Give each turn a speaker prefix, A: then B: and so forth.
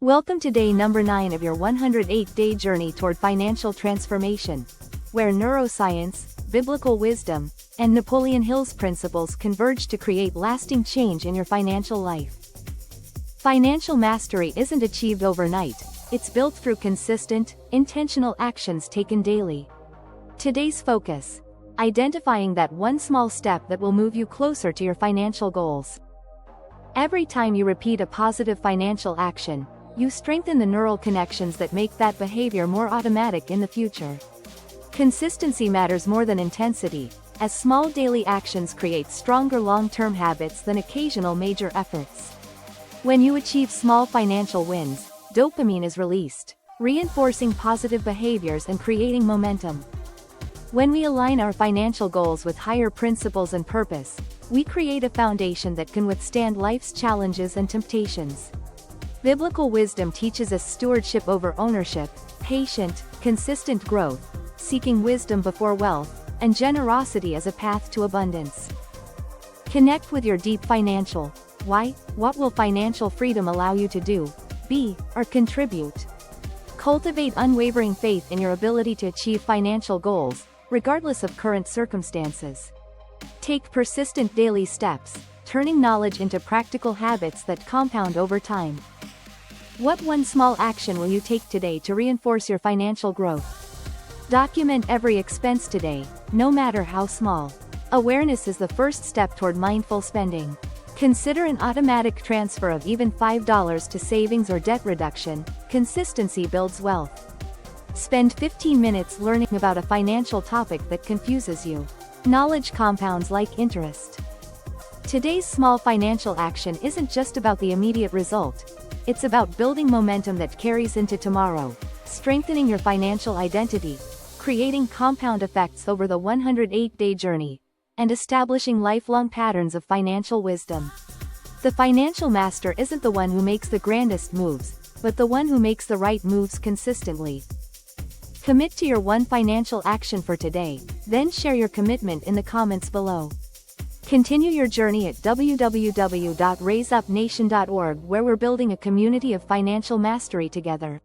A: Welcome to day number 9 of your 108-day journey toward financial transformation, where neuroscience, biblical wisdom, and Napoleon Hill's principles converge to create lasting change in your financial life. Financial mastery isn't achieved overnight, it's built through consistent, intentional actions taken daily. Today's focus: identifying that one small step that will move you closer to your financial goals. Every time you repeat a positive financial action, you strengthen the neural connections that make that behavior more automatic in the future. Consistency matters more than intensity, as small daily actions create stronger long-term habits than occasional major efforts. When you achieve small financial wins, dopamine is released, reinforcing positive behaviors and creating momentum. When we align our financial goals with higher principles and purpose, we create a foundation that can withstand life's challenges and temptations. Biblical wisdom teaches us stewardship over ownership, patient, consistent growth, seeking wisdom before wealth, and generosity as a path to abundance. Connect with your deep financial why. What will financial freedom allow you to do, be, or contribute? Cultivate unwavering faith in your ability to achieve financial goals, regardless of current circumstances. Take persistent daily steps, turning knowledge into practical habits that compound over time. What one small action will you take today to reinforce your financial growth? Document every expense today, no matter how small. Awareness is the first step toward mindful spending. Consider an automatic transfer of even $5 to savings or debt reduction. Consistency builds wealth. Spend 15 minutes learning about a financial topic that confuses you. Knowledge compounds like interest. Today's small financial action isn't just about the immediate result. It's about building momentum that carries into tomorrow, strengthening your financial identity, creating compound effects over the 108-day journey, and establishing lifelong patterns of financial wisdom. The financial master isn't the one who makes the grandest moves, but the one who makes the right moves consistently. Commit to your one financial action for today, then share your commitment in the comments below. Continue your journey at www.raiseupnation.org, where we're building a community of financial mastery together.